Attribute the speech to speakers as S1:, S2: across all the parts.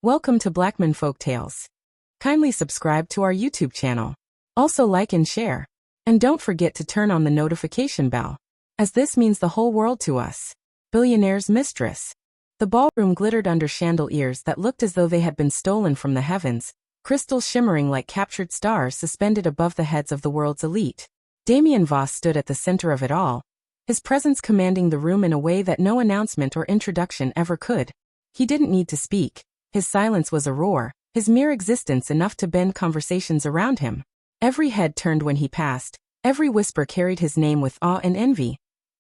S1: Welcome to Blackman Folktales. Kindly subscribe to our YouTube channel. Also like and share. And don't forget to turn on the notification bell, as this means the whole world to us. Billionaire's Mistress. The ballroom glittered under chandeliers that looked as though they had been stolen from the heavens, crystals shimmering like captured stars suspended above the heads of the world's elite. Damien Voss stood at the center of it all, his presence commanding the room in a way that no announcement or introduction ever could. He didn't need to speak. His silence was a roar, his mere existence enough to bend conversations around him. Every head turned when he passed, every whisper carried his name with awe and envy,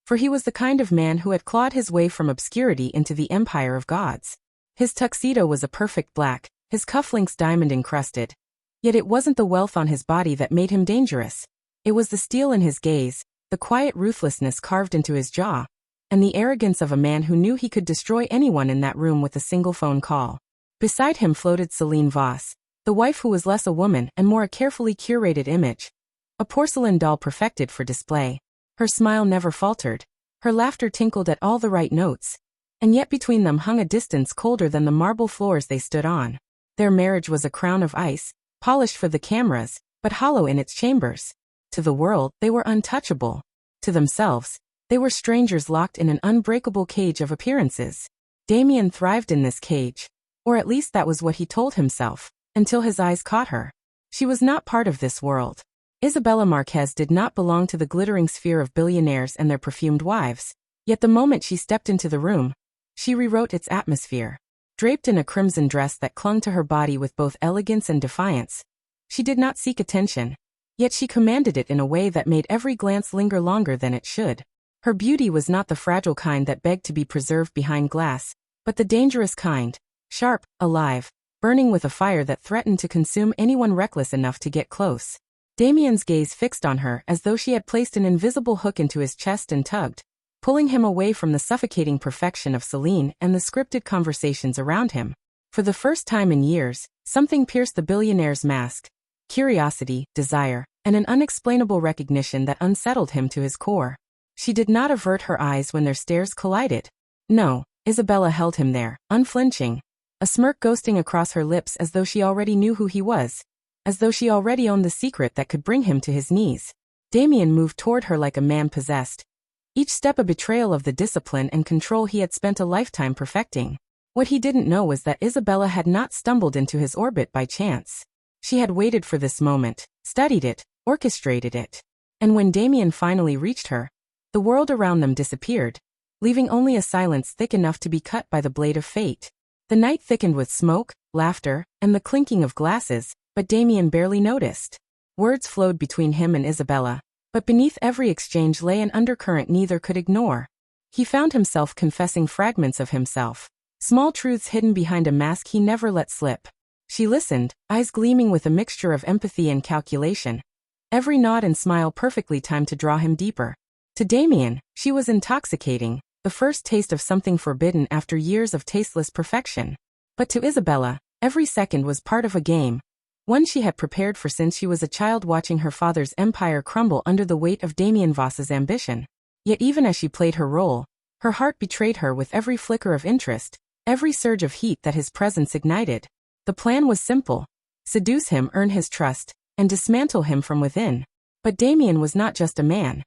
S1: for he was the kind of man who had clawed his way from obscurity into the empire of gods. His tuxedo was a perfect black, his cufflinks diamond-encrusted. Yet it wasn't the wealth on his body that made him dangerous. It was the steel in his gaze, the quiet ruthlessness carved into his jaw, and the arrogance of a man who knew he could destroy anyone in that room with a single phone call. Beside him floated Celine Voss, the wife who was less a woman and more a carefully curated image, a porcelain doll perfected for display. Her smile never faltered, her laughter tinkled at all the right notes, and yet between them hung a distance colder than the marble floors they stood on. Their marriage was a crown of ice, polished for the cameras, but hollow in its chambers. To the world, they were untouchable. To themselves, they were strangers locked in an unbreakable cage of appearances. Damien thrived in this cage, or at least that was what he told himself, until his eyes caught her. She was not part of this world. Isabella Marquez did not belong to the glittering sphere of billionaires and their perfumed wives, yet the moment she stepped into the room, she rewrote its atmosphere. Draped in a crimson dress that clung to her body with both elegance and defiance, she did not seek attention, yet she commanded it in a way that made every glance linger longer than it should. Her beauty was not the fragile kind that begged to be preserved behind glass, but the dangerous kind, sharp, alive, burning with a fire that threatened to consume anyone reckless enough to get close. Damien's gaze fixed on her as though she had placed an invisible hook into his chest and tugged, pulling him away from the suffocating perfection of Celine and the scripted conversations around him. For the first time in years, something pierced the billionaire's mask: curiosity, desire, and an unexplainable recognition that unsettled him to his core. She did not avert her eyes when their stares collided. No, Isabella held him there, unflinching, a smirk ghosting across her lips as though she already knew who he was, as though she already owned the secret that could bring him to his knees. Damien moved toward her like a man possessed, each step a betrayal of the discipline and control he had spent a lifetime perfecting. What he didn't know was that Isabella had not stumbled into his orbit by chance. She had waited for this moment, studied it, orchestrated it. And when Damien finally reached her, the world around them disappeared, leaving only a silence thick enough to be cut by the blade of fate. The night thickened with smoke, laughter, and the clinking of glasses, but Damien barely noticed. Words flowed between him and Isabella, but beneath every exchange lay an undercurrent neither could ignore. He found himself confessing fragments of himself, small truths hidden behind a mask he never let slip. She listened, eyes gleaming with a mixture of empathy and calculation, every nod and smile perfectly timed to draw him deeper. To Damien, she was intoxicating, the first taste of something forbidden after years of tasteless perfection. But to Isabella, every second was part of a game, one she had prepared for since she was a child, watching her father's empire crumble under the weight of Damien Voss's ambition. Yet even as she played her role, her heart betrayed her with every flicker of interest, every surge of heat that his presence ignited. The plan was simple: seduce him, earn his trust, and dismantle him from within. But Damien was not just a man.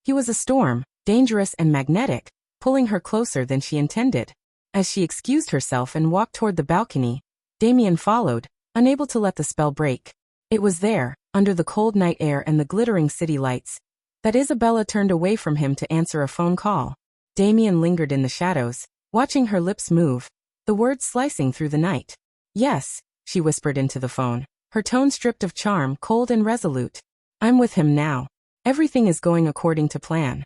S1: He was a storm, dangerous and magnetic, pulling her closer than she intended. As she excused herself and walked toward the balcony, Damien followed, unable to let the spell break. It was there, under the cold night air and the glittering city lights, that Isabella turned away from him to answer a phone call. Damien lingered in the shadows, watching her lips move, the words slicing through the night. "Yes," she whispered into the phone, her tone stripped of charm, cold and resolute. "I'm with him now. Everything is going according to plan."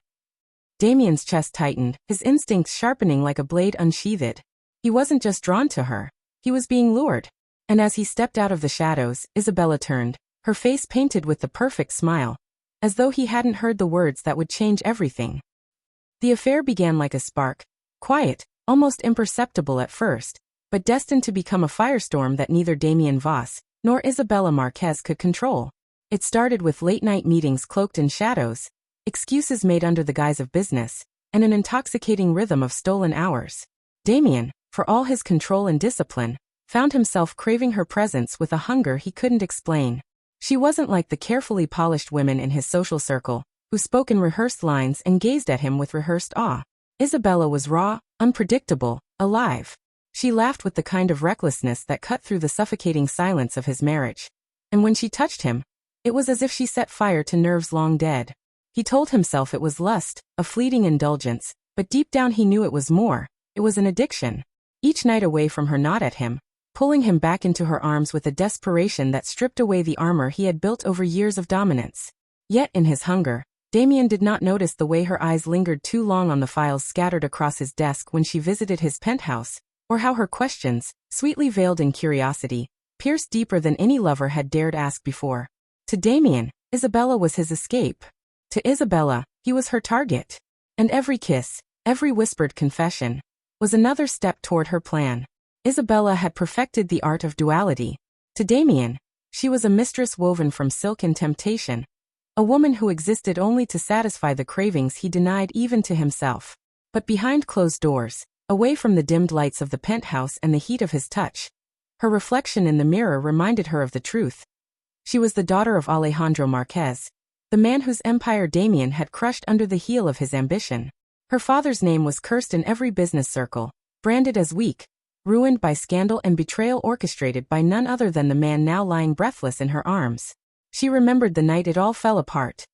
S1: Damien's chest tightened, his instincts sharpening like a blade unsheathed. He wasn't just drawn to her, he was being lured. And as he stepped out of the shadows, Isabella turned, her face painted with the perfect smile, as though he hadn't heard the words that would change everything. The affair began like a spark, quiet, almost imperceptible at first, but destined to become a firestorm that neither Damien Voss nor Isabella Marquez could control. It started with late-night meetings cloaked in shadows, excuses made under the guise of business, and an intoxicating rhythm of stolen hours. Damien, for all his control and discipline, found himself craving her presence with a hunger he couldn't explain. She wasn't like the carefully polished women in his social circle, who spoke in rehearsed lines and gazed at him with rehearsed awe. Isabella was raw, unpredictable, alive. She laughed with the kind of recklessness that cut through the suffocating silence of his marriage. And when she touched him, it was as if she set fire to nerves long dead. He told himself it was lust, a fleeting indulgence, but deep down he knew it was more. It was an addiction. Each night away from her gnawed at him, pulling him back into her arms with a desperation that stripped away the armor he had built over years of dominance. Yet in his hunger, Damien did not notice the way her eyes lingered too long on the files scattered across his desk when she visited his penthouse, or how her questions, sweetly veiled in curiosity, pierced deeper than any lover had dared ask before. To Damien, Isabella was his escape. To Isabella, he was her target. And every kiss, every whispered confession, was another step toward her plan. Isabella had perfected the art of duality. To Damien, she was a mistress woven from silk and temptation, a woman who existed only to satisfy the cravings he denied even to himself. But behind closed doors, away from the dimmed lights of the penthouse and the heat of his touch, her reflection in the mirror reminded her of the truth. She was the daughter of Alejandro Marquez, the man whose empire Damien had crushed under the heel of his ambition. Her father's name was cursed in every business circle, branded as weak, ruined by scandal and betrayal orchestrated by none other than the man now lying breathless in her arms. She remembered the night it all fell apart.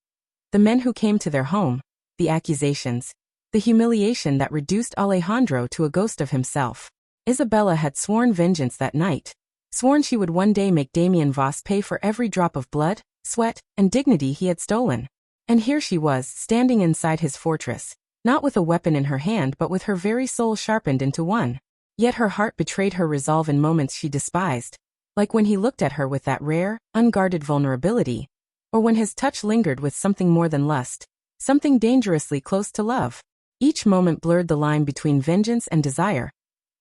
S1: The men who came to their home, the accusations, the humiliation that reduced Alejandro to a ghost of himself. Isabella had sworn vengeance that night, sworn she would one day make Damien Voss pay for every drop of blood, sweat, and dignity he had stolen. And here she was, standing inside his fortress, not with a weapon in her hand but with her very soul sharpened into one. Yet her heart betrayed her resolve in moments she despised, like when he looked at her with that rare, unguarded vulnerability, or when his touch lingered with something more than lust, something dangerously close to love. Each moment blurred the line between vengeance and desire,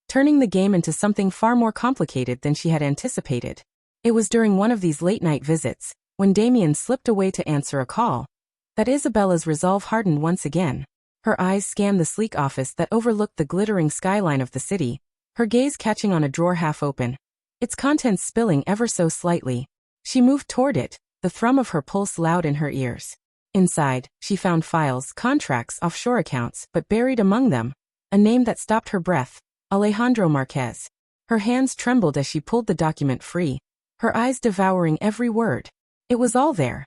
S1: turning the game into something far more complicated than she had anticipated. It was during one of these late-night visits, when Damien slipped away to answer a call, that Isabella's resolve hardened once again. Her eyes scanned the sleek office that overlooked the glittering skyline of the city, her gaze catching on a drawer half open, its contents spilling ever so slightly. She moved toward it, the thrum of her pulse loud in her ears. Inside, she found files, contracts, offshore accounts, but buried among them, a name that stopped her breath, Alejandro Marquez. Her hands trembled as she pulled the document free, her eyes devouring every word. It was all there.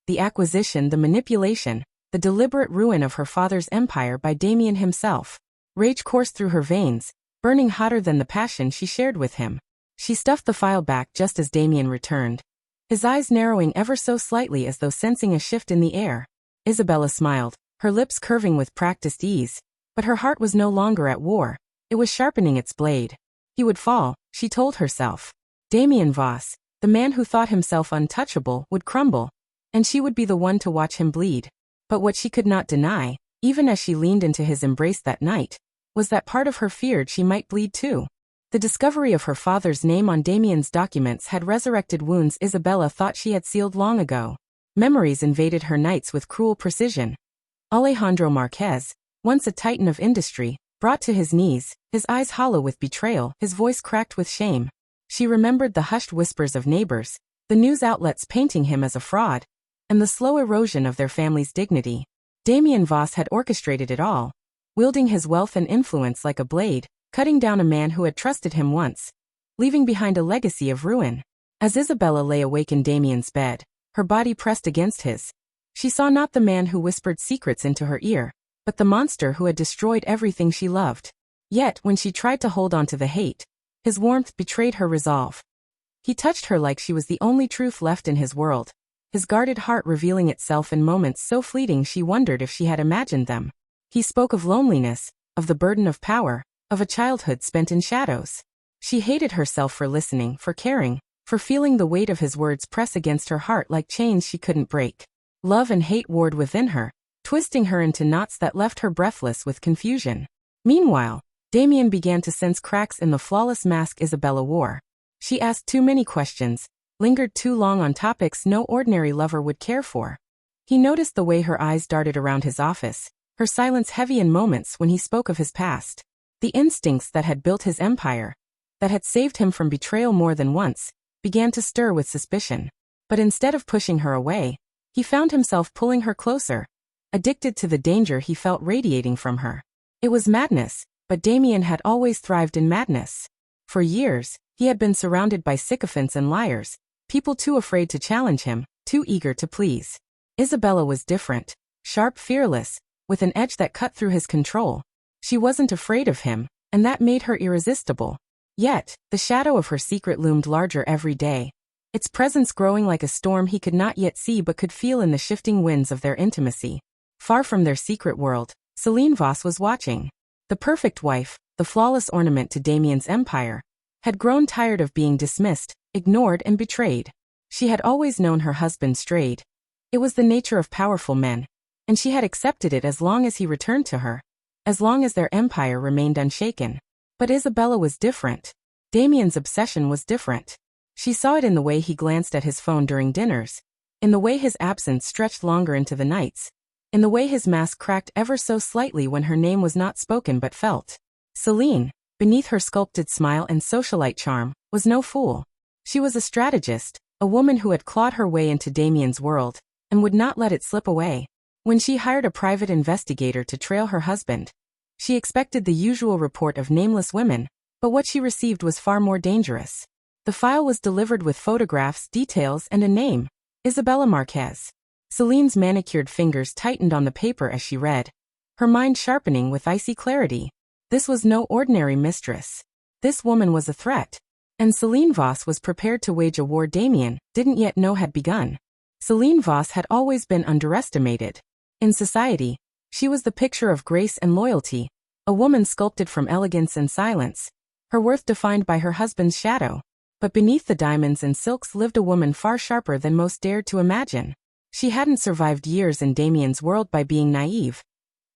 S1: The acquisition, the manipulation, the deliberate ruin of her father's empire by Damien himself. Rage coursed through her veins, burning hotter than the passion she shared with him. She stuffed the file back just as Damien returned, his eyes narrowing ever so slightly as though sensing a shift in the air. Isabella smiled, her lips curving with practiced ease, but her heart was no longer at war. It was sharpening its blade. He would fall, she told herself. Damien Voss, the man who thought himself untouchable, would crumble, and she would be the one to watch him bleed. But what she could not deny, even as she leaned into his embrace that night, was that part of her feared she might bleed too. The discovery of her father's name on Damien's documents had resurrected wounds Isabella thought she had sealed long ago. Memories invaded her nights with cruel precision. Alejandro Marquez, once a titan of industry, brought to his knees, his eyes hollow with betrayal, his voice cracked with shame. She remembered the hushed whispers of neighbors, the news outlets painting him as a fraud, and the slow erosion of their family's dignity. Damien Voss had orchestrated it all, wielding his wealth and influence like a blade, cutting down a man who had trusted him once, leaving behind a legacy of ruin. As Isabella lay awake in Damien's bed, her body pressed against his, she saw not the man who whispered secrets into her ear, but the monster who had destroyed everything she loved. Yet, when she tried to hold on to the hate, his warmth betrayed her resolve. He touched her like she was the only truth left in his world, his guarded heart revealing itself in moments so fleeting she wondered if she had imagined them. He spoke of loneliness, of the burden of power, of a childhood spent in shadows. She hated herself for listening, for caring, for feeling the weight of his words press against her heart like chains she couldn't break. Love and hate warred within her, twisting her into knots that left her breathless with confusion. Meanwhile, Damien began to sense cracks in the flawless mask Isabella wore. She asked too many questions, lingered too long on topics no ordinary lover would care for. He noticed the way her eyes darted around his office, her silence heavy in moments when he spoke of his past. The instincts that had built his empire, that had saved him from betrayal more than once, began to stir with suspicion. But instead of pushing her away, he found himself pulling her closer, addicted to the danger he felt radiating from her. It was madness, but Damien had always thrived in madness. For years, he had been surrounded by sycophants and liars, people too afraid to challenge him, too eager to please. Isabella was different, sharp, fearless, with an edge that cut through his control. She wasn't afraid of him, and that made her irresistible. Yet, the shadow of her secret loomed larger every day, its presence growing like a storm he could not yet see but could feel in the shifting winds of their intimacy. Far from their secret world, Celine Vos was watching. The perfect wife, the flawless ornament to Damien's empire, had grown tired of being dismissed, ignored and betrayed. She had always known her husband strayed. It was the nature of powerful men, and she had accepted it as long as he returned to her, as long as their empire remained unshaken. But Isabella was different. Damien's obsession was different. She saw it in the way he glanced at his phone during dinners, in the way his absence stretched longer into the nights, in the way his mask cracked ever so slightly when her name was not spoken but felt. Celine, beneath her sculpted smile and socialite charm, was no fool. She was a strategist, a woman who had clawed her way into Damien's world, and would not let it slip away. When she hired a private investigator to trail her husband, she expected the usual report of nameless women, but what she received was far more dangerous. The file was delivered with photographs, details, and a name: Isabella Marquez. Celine's manicured fingers tightened on the paper as she read, her mind sharpening with icy clarity. This was no ordinary mistress. This woman was a threat. And Celine Vos was prepared to wage a war Damien didn't yet know had begun. Celine Vos had always been underestimated. In society, she was the picture of grace and loyalty, a woman sculpted from elegance and silence, her worth defined by her husband's shadow. But beneath the diamonds and silks lived a woman far sharper than most dared to imagine. She hadn't survived years in Damien's world by being naive.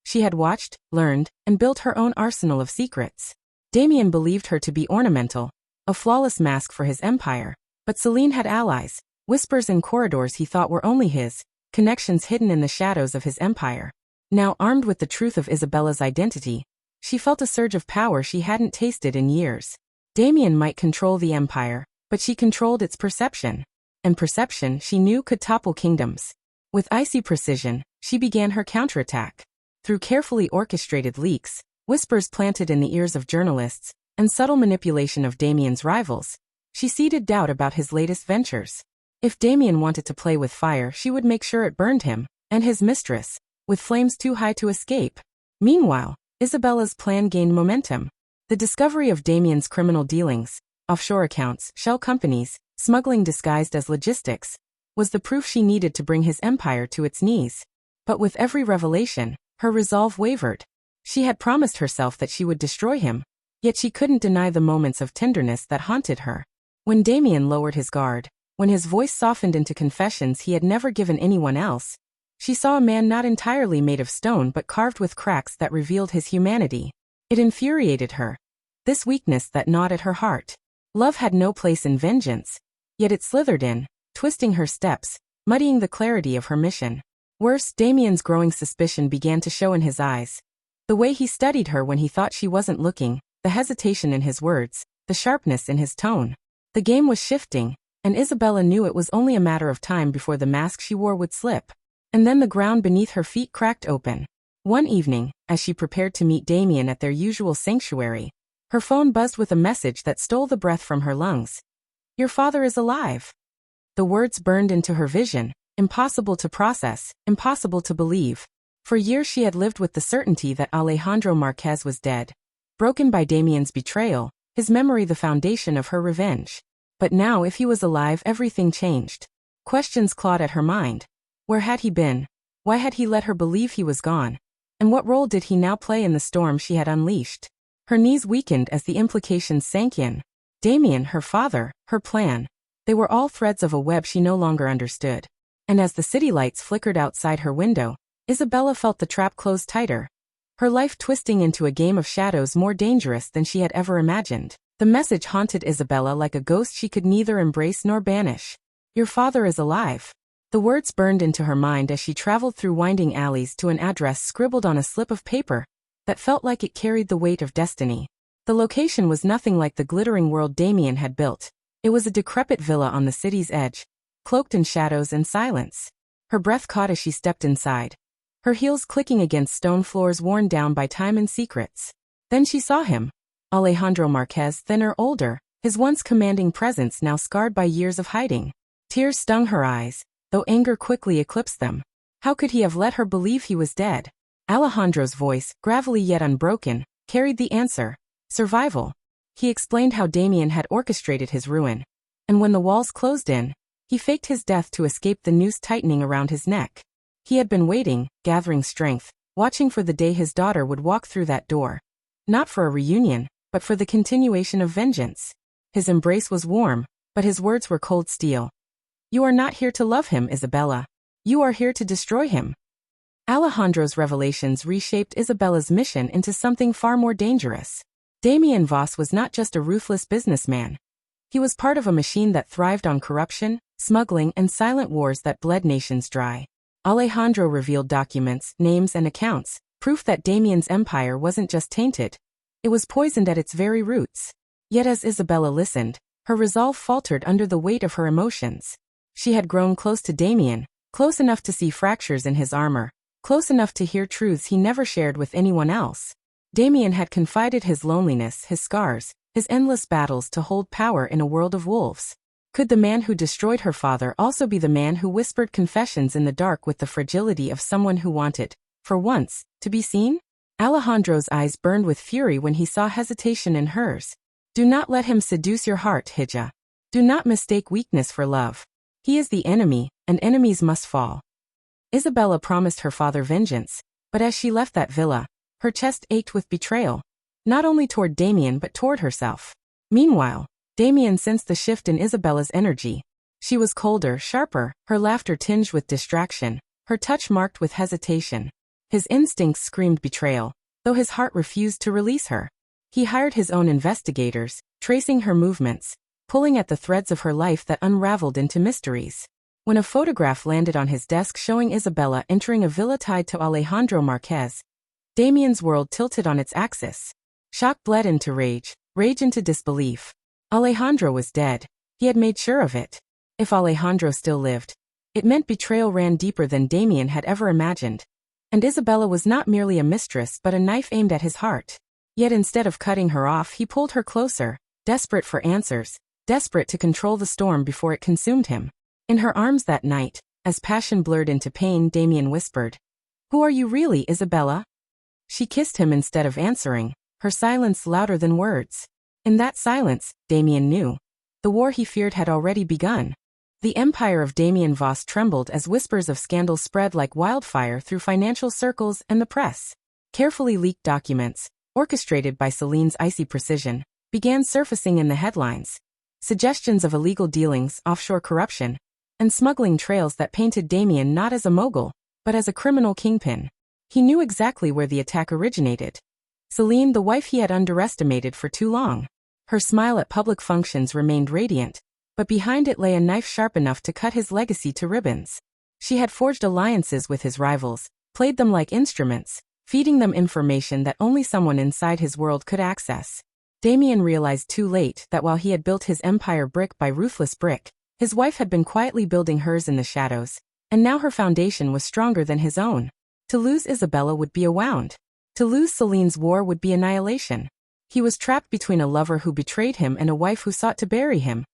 S1: She had watched, learned, and built her own arsenal of secrets. Damien believed her to be ornamental, a flawless mask for his empire, but Celine had allies, whispers in corridors he thought were only his, connections hidden in the shadows of his empire. Now armed with the truth of Isabella's identity, she felt a surge of power she hadn't tasted in years. Damien might control the empire, but she controlled its perception. And perception, she knew, could topple kingdoms. With icy precision, she began her counterattack. Through carefully orchestrated leaks, whispers planted in the ears of journalists, and subtle manipulation of Damien's rivals, she seeded doubt about his latest ventures. If Damien wanted to play with fire, she would make sure it burned him, and his mistress, with flames too high to escape. Meanwhile, Isabella's plan gained momentum. The discovery of Damien's criminal dealings, offshore accounts, shell companies, smuggling disguised as logistics, was the proof she needed to bring his empire to its knees. But with every revelation, her resolve wavered. She had promised herself that she would destroy him, yet she couldn't deny the moments of tenderness that haunted her. When Damien lowered his guard, when his voice softened into confessions he had never given anyone else, she saw a man not entirely made of stone but carved with cracks that revealed his humanity. It infuriated her. This weakness that gnawed at her heart. Love had no place in vengeance, yet it slithered in, twisting her steps, muddying the clarity of her mission. Worse, Damien's growing suspicion began to show in his eyes. The way he studied her when he thought she wasn't looking, the hesitation in his words, the sharpness in his tone. The game was shifting, and Isabella knew it was only a matter of time before the mask she wore would slip. And then the ground beneath her feet cracked open. One evening, as she prepared to meet Damien at their usual sanctuary, her phone buzzed with a message that stole the breath from her lungs. "Your father is alive." The words burned into her vision, impossible to process, impossible to believe. For years she had lived with the certainty that Alejandro Marquez was dead. Broken by Damien's betrayal, his memory the foundation of her revenge. But now if he was alive, everything changed. Questions clawed at her mind. Where had he been? Why had he let her believe he was gone? And what role did he now play in the storm she had unleashed? Her knees weakened as the implications sank in. Damien, her father, her plan. They were all threads of a web she no longer understood. And as the city lights flickered outside her window, Isabella felt the trap close tighter. Her life twisting into a game of shadows more dangerous than she had ever imagined. The message haunted Isabella like a ghost she could neither embrace nor banish. "Your father is alive." The words burned into her mind as she traveled through winding alleys to an address scribbled on a slip of paper that felt like it carried the weight of destiny. The location was nothing like the glittering world Damien had built. It was a decrepit villa on the city's edge, cloaked in shadows and silence. Her breath caught as she stepped inside, her heels clicking against stone floors worn down by time and secrets. Then she saw him. Alejandro Marquez, thinner, older, his once commanding presence now scarred by years of hiding. Tears stung her eyes, though anger quickly eclipsed them. How could he have let her believe he was dead? Alejandro's voice, gravelly yet unbroken, carried the answer. Survival. He explained how Damien had orchestrated his ruin. And when the walls closed in, he faked his death to escape the noose tightening around his neck. He had been waiting, gathering strength, watching for the day his daughter would walk through that door. Not for a reunion, but for the continuation of vengeance. His embrace was warm, but his words were cold steel. You are not here to love him, Isabella. You are here to destroy him. Alejandro's revelations reshaped Isabella's mission into something far more dangerous. Damien Voss was not just a ruthless businessman. He was part of a machine that thrived on corruption, smuggling, and silent wars that bled nations dry. Alejandro revealed documents, names, and accounts, proof that Damien's empire wasn't just tainted. It was poisoned at its very roots. Yet as Isabella listened, her resolve faltered under the weight of her emotions. She had grown close to Damien, close enough to see fractures in his armor, close enough to hear truths he never shared with anyone else. Damien had confided his loneliness, his scars, his endless battles to hold power in a world of wolves. Could the man who destroyed her father also be the man who whispered confessions in the dark with the fragility of someone who wanted, for once, to be seen? Alejandro's eyes burned with fury when he saw hesitation in hers. Do not let him seduce your heart, Hija. Do not mistake weakness for love. He is the enemy, and enemies must fall. Isabella promised her father vengeance, but as she left that villa, her chest ached with betrayal, not only toward Damien but toward herself. Meanwhile, Damien sensed the shift in Isabella's energy. She was colder, sharper, her laughter tinged with distraction, her touch marked with hesitation. His instincts screamed betrayal, though his heart refused to release her. He hired his own investigators, tracing her movements, pulling at the threads of her life that unraveled into mysteries. When a photograph landed on his desk showing Isabella entering a villa tied to Alejandro Marquez, Damien's world tilted on its axis. Shock bled into rage, rage into disbelief. Alejandro was dead. He had made sure of it. If Alejandro still lived, it meant betrayal ran deeper than Damien had ever imagined. And Isabella was not merely a mistress but a knife aimed at his heart. Yet instead of cutting her off, he pulled her closer, desperate for answers, desperate to control the storm before it consumed him. In her arms that night, as passion blurred into pain, Damien whispered, "Who are you really, Isabella?" She kissed him instead of answering, her silence louder than words. In that silence, Damien knew. The war he feared had already begun. The empire of Damien Voss trembled as whispers of scandal spread like wildfire through financial circles and the press. Carefully leaked documents, orchestrated by Celine's icy precision, began surfacing in the headlines. Suggestions of illegal dealings, offshore corruption, and smuggling trails that painted Damien not as a mogul, but as a criminal kingpin. He knew exactly where the attack originated. Celine, the wife he had underestimated for too long. Her smile at public functions remained radiant, but behind it lay a knife sharp enough to cut his legacy to ribbons. She had forged alliances with his rivals, played them like instruments, feeding them information that only someone inside his world could access. Damien realized too late that while he had built his empire brick by ruthless brick, his wife had been quietly building hers in the shadows, and now her foundation was stronger than his own. To lose Isabella would be a wound. To lose Celine's war would be annihilation. He was trapped between a lover who betrayed him and a wife who sought to bury him,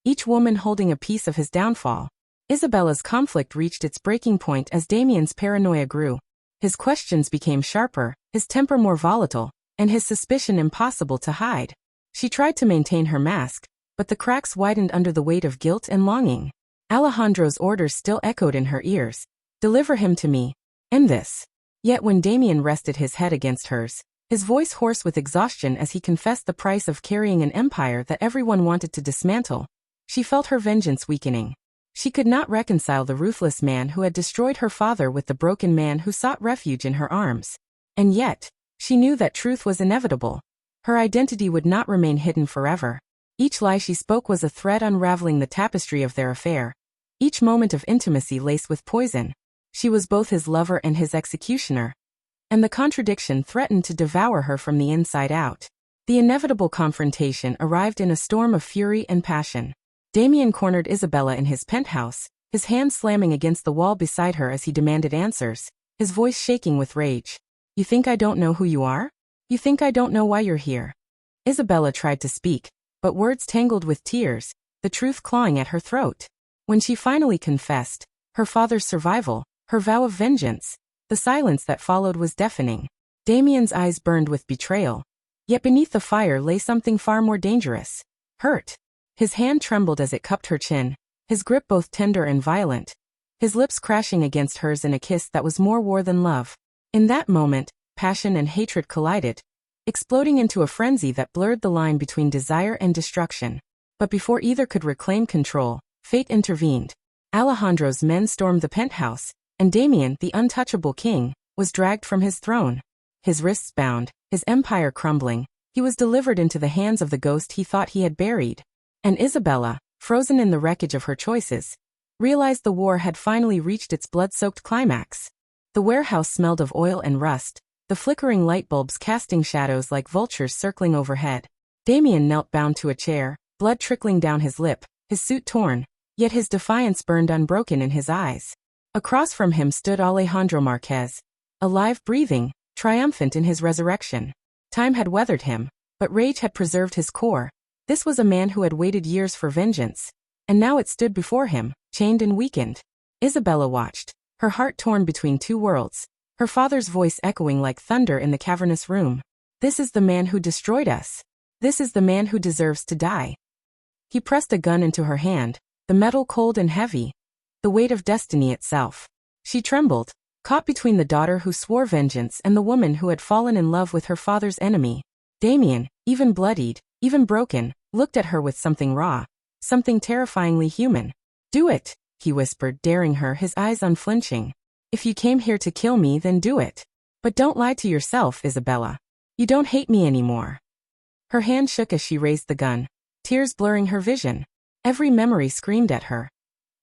S1: each woman holding a piece of his downfall. Isabella's conflict reached its breaking point as Damien's paranoia grew. His questions became sharper, his temper more volatile, and his suspicion impossible to hide. She tried to maintain her mask, but the cracks widened under the weight of guilt and longing. Alejandro's orders still echoed in her ears. Deliver him to me. End this. Yet when Damien rested his head against hers, his voice hoarse with exhaustion as he confessed the price of carrying an empire that everyone wanted to dismantle, she felt her vengeance weakening. She could not reconcile the ruthless man who had destroyed her father with the broken man who sought refuge in her arms. And yet, she knew that truth was inevitable. Her identity would not remain hidden forever. Each lie she spoke was a thread unraveling the tapestry of their affair. Each moment of intimacy laced with poison. She was both his lover and his executioner. And the contradiction threatened to devour her from the inside out. The inevitable confrontation arrived in a storm of fury and passion. Damien cornered Isabella in his penthouse, his hand slamming against the wall beside her as he demanded answers, his voice shaking with rage. "You think I don't know who you are? You think I don't know why you're here?" Isabella tried to speak, but words tangled with tears, the truth clawing at her throat. When she finally confessed, her father's survival, her vow of vengeance, the silence that followed was deafening. Damien's eyes burned with betrayal. Yet beneath the fire lay something far more dangerous. Hurt. His hand trembled as it cupped her chin, his grip both tender and violent, his lips crashing against hers in a kiss that was more war than love. In that moment, passion and hatred collided, exploding into a frenzy that blurred the line between desire and destruction. But before either could reclaim control, fate intervened. Alejandro's men stormed the penthouse, and Damien, the untouchable king, was dragged from his throne. His wrists bound, his empire crumbling, he was delivered into the hands of the ghost he thought he had buried. And Isabella, frozen in the wreckage of her choices, realized the war had finally reached its blood-soaked climax. The warehouse smelled of oil and rust, the flickering light bulbs casting shadows like vultures circling overhead. Damien knelt bound to a chair, blood trickling down his lip, his suit torn, yet his defiance burned unbroken in his eyes. Across from him stood Alejandro Marquez, alive, breathing, triumphant in his resurrection. Time had weathered him, but rage had preserved his core. This was a man who had waited years for vengeance, and now it stood before him, chained and weakened. Isabella watched, her heart torn between two worlds, her father's voice echoing like thunder in the cavernous room. "This is the man who destroyed us. This is the man who deserves to die." He pressed a gun into her hand, the metal cold and heavy, the weight of destiny itself. She trembled, caught between the daughter who swore vengeance and the woman who had fallen in love with her father's enemy. Damien, even bloodied, even broken, looked at her with something raw, something terrifyingly human. "Do it," he whispered, daring her, his eyes unflinching. "If you came here to kill me, then do it. But don't lie to yourself, Isabella. You don't hate me anymore." Her hand shook as she raised the gun, tears blurring her vision. Every memory screamed at her.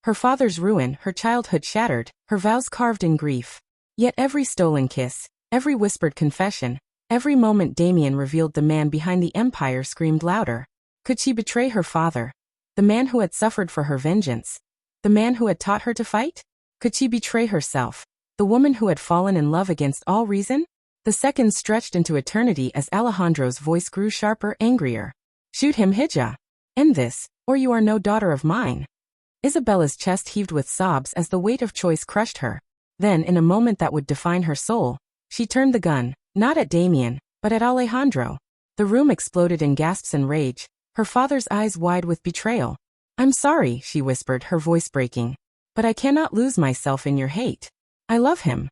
S1: Her father's ruin, her childhood shattered, her vows carved in grief. Yet every stolen kiss, every whispered confession, every moment Damien revealed the man behind the empire screamed louder. Could she betray her father? The man who had suffered for her vengeance? The man who had taught her to fight? Could she betray herself? The woman who had fallen in love against all reason? The seconds stretched into eternity as Alejandro's voice grew sharper, angrier. "Shoot him, Hija. End this, or you are no daughter of mine." Isabella's chest heaved with sobs as the weight of choice crushed her. Then, in a moment that would define her soul, she turned the gun, not at Damien, but at Alejandro. The room exploded in gasps and rage, her father's eyes wide with betrayal. "I'm sorry," she whispered, her voice breaking, "but I cannot lose myself in your hate. I love him."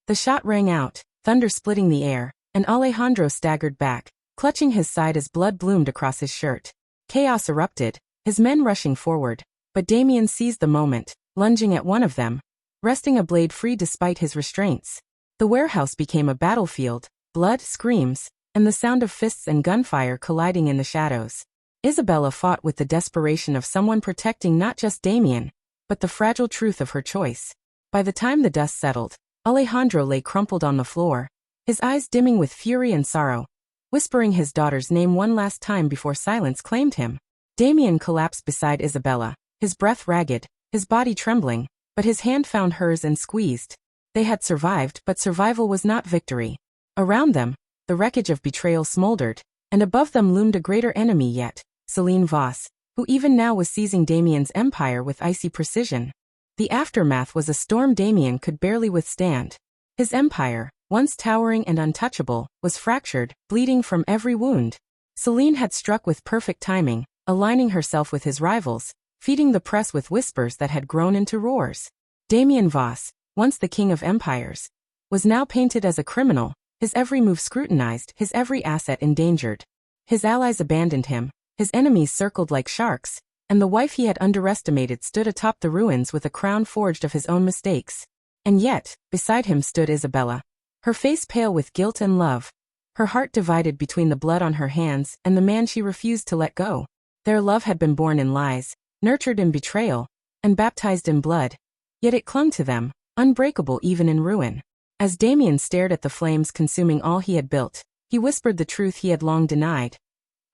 S1: The shot rang out, thunder splitting the air, and Alejandro staggered back, clutching his side as blood bloomed across his shirt. Chaos erupted, his men rushing forward, but Damien seized the moment, lunging at one of them, wresting a blade free despite his restraints. The warehouse became a battlefield, blood, screams, and the sound of fists and gunfire colliding in the shadows. Isabella fought with the desperation of someone protecting not just Damien, but the fragile truth of her choice. By the time the dust settled, Alejandro lay crumpled on the floor, his eyes dimming with fury and sorrow, whispering his daughter's name one last time before silence claimed him. Damien collapsed beside Isabella, his breath ragged, his body trembling, but his hand found hers and squeezed. They had survived, but survival was not victory. Around them, the wreckage of betrayal smoldered, and above them loomed a greater enemy yet, Celine Voss, who even now was seizing Damien's empire with icy precision. The aftermath was a storm Damien could barely withstand. His empire, once towering and untouchable, was fractured, bleeding from every wound. Celine had struck with perfect timing, aligning herself with his rivals, feeding the press with whispers that had grown into roars. Damien Voss, once the king of empires, was now painted as a criminal, his every move scrutinized, his every asset endangered. His allies abandoned him, his enemies circled like sharks, and the wife he had underestimated stood atop the ruins with a crown forged of his own mistakes. And yet, beside him stood Isabella, her face pale with guilt and love, her heart divided between the blood on her hands and the man she refused to let go. Their love had been born in lies, nurtured in betrayal, and baptized in blood, yet it clung to them, unbreakable even in ruin. As Damien stared at the flames consuming all he had built, He whispered the truth he had long denied.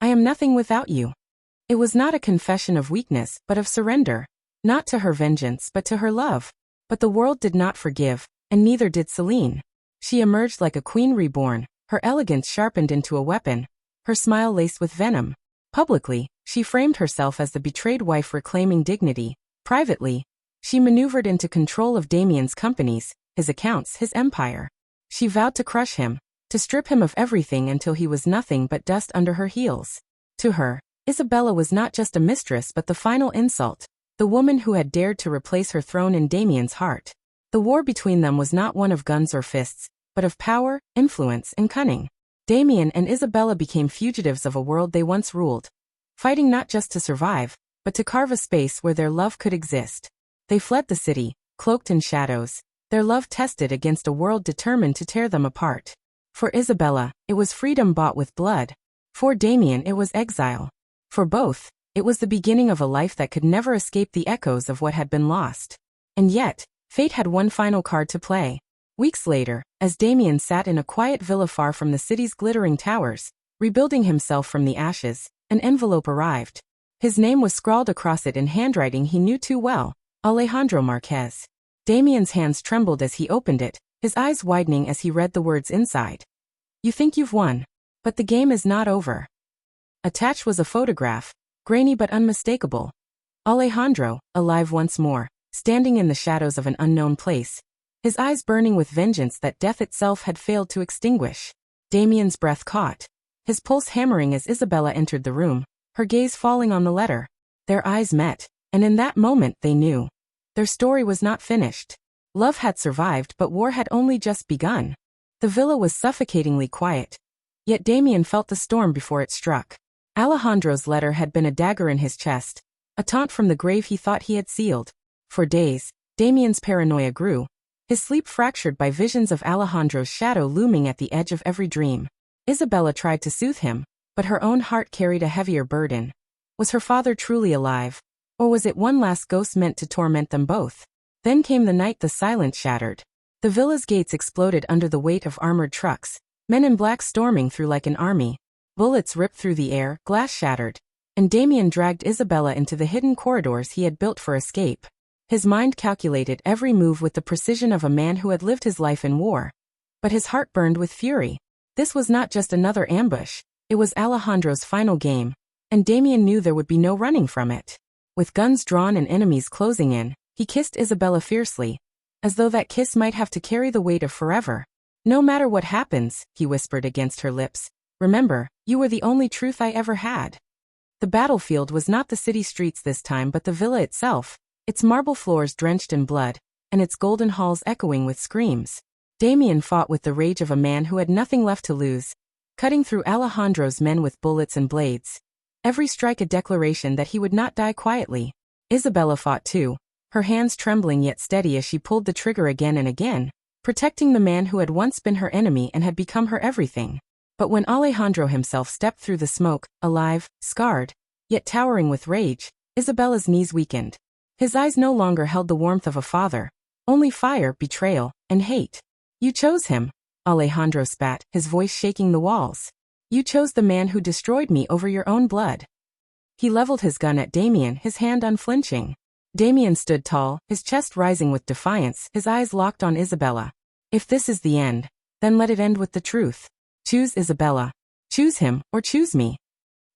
S1: I am nothing without you. It was not a confession of weakness, but of surrender. Not to her vengeance, but to her love. But the world did not forgive, and neither did Celine. She emerged like a queen reborn, her elegance sharpened into a weapon, her smile laced with venom. Publicly, she framed herself as the betrayed wife reclaiming dignity. Privately, she maneuvered into control of Damien's companies, his accounts, his empire. She vowed to crush him, to strip him of everything until he was nothing but dust under her heels. To her, Isabella was not just a mistress but the final insult, the woman who had dared to replace her throne in Damien's heart. The war between them was not one of guns or fists, but of power, influence, and cunning. Damien and Isabella became fugitives of a world they once ruled, fighting not just to survive, but to carve a space where their love could exist. They fled the city, cloaked in shadows, their love tested against a world determined to tear them apart. For Isabella, it was freedom bought with blood. For Damien, it was exile. For both, it was the beginning of a life that could never escape the echoes of what had been lost. And yet, fate had one final card to play. Weeks later, as Damien sat in a quiet villa far from the city's glittering towers, rebuilding himself from the ashes, an envelope arrived. His name was scrawled across it in handwriting he knew too well, Alejandro Marquez. Damien's hands trembled as he opened it, his eyes widening as he read the words inside. You think you've won. But the game is not over. Attached was a photograph, grainy but unmistakable. Alejandro, alive once more, standing in the shadows of an unknown place, his eyes burning with vengeance that death itself had failed to extinguish. Damien's breath caught, his pulse hammering as Isabella entered the room, her gaze falling on the letter. Their eyes met, and in that moment they knew. Their story was not finished. Love had survived, but war had only just begun. The villa was suffocatingly quiet. Yet Damien felt the storm before it struck. Alejandro's letter had been a dagger in his chest, a taunt from the grave he thought he had sealed. For days, Damien's paranoia grew, his sleep fractured by visions of Alejandro's shadow looming at the edge of every dream. Isabella tried to soothe him, but her own heart carried a heavier burden. Was her father truly alive? Or was it one last ghost meant to torment them both? Then came the night the silence shattered. The villa's gates exploded under the weight of armored trucks, men in black storming through like an army. Bullets ripped through the air, glass shattered, and Damien dragged Isabella into the hidden corridors he had built for escape. His mind calculated every move with the precision of a man who had lived his life in war. But his heart burned with fury. This was not just another ambush, it was Alejandro's final game, and Damien knew there would be no running from it. With guns drawn and enemies closing in, he kissed Isabella fiercely, as though that kiss might have to carry the weight of forever. No matter what happens, he whispered against her lips, remember, you were the only truth I ever had. The battlefield was not the city streets this time but the villa itself, its marble floors drenched in blood, and its golden halls echoing with screams. Damien fought with the rage of a man who had nothing left to lose, cutting through Alejandro's men with bullets and blades. Every strike a declaration that he would not die quietly. Isabella fought too, her hands trembling yet steady as she pulled the trigger again and again, protecting the man who had once been her enemy and had become her everything. But when Alejandro himself stepped through the smoke, alive, scarred, yet towering with rage, Isabella's knees weakened. His eyes no longer held the warmth of a father, only fire, betrayal, and hate. You chose him, Alejandro spat, his voice shaking the walls. You chose the man who destroyed me over your own blood. He leveled his gun at Damien, his hand unflinching. Damien stood tall, his chest rising with defiance, his eyes locked on Isabella. If this is the end, then let it end with the truth. Choose Isabella. Choose him, or choose me.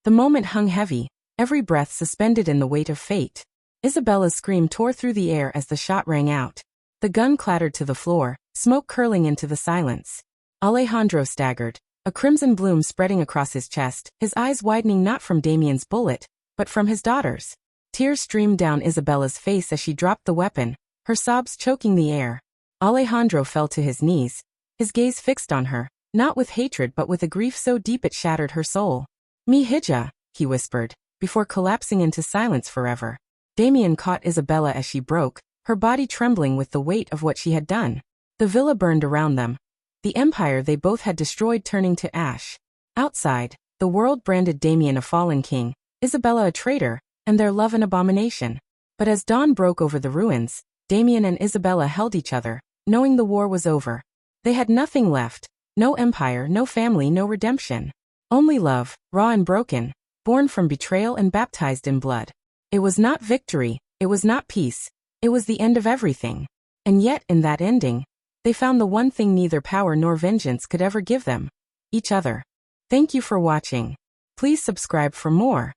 S1: The moment hung heavy, every breath suspended in the weight of fate. Isabella's scream tore through the air as the shot rang out. The gun clattered to the floor, smoke curling into the silence. Alejandro staggered, a crimson bloom spreading across his chest, his eyes widening not from Damien's bullet, but from his daughter's. Tears streamed down Isabella's face as she dropped the weapon, her sobs choking the air. Alejandro fell to his knees, his gaze fixed on her, not with hatred but with a grief so deep it shattered her soul. Mi hija, he whispered, before collapsing into silence forever. Damien caught Isabella as she broke, her body trembling with the weight of what she had done. The villa burned around them, the empire they both had destroyed turning to ash. Outside, the world branded Damien a fallen king, Isabella a traitor, and their love an abomination. But as dawn broke over the ruins, Damien and Isabella held each other, knowing the war was over. They had nothing left, No empire, no family, no redemption. Only love, raw and broken, born from betrayal and baptized in blood. It was not victory, it was not peace, it was the end of everything. And yet, in that ending, they found the one thing neither power nor vengeance could ever give them: each other. Thank you for watching. Please subscribe for more.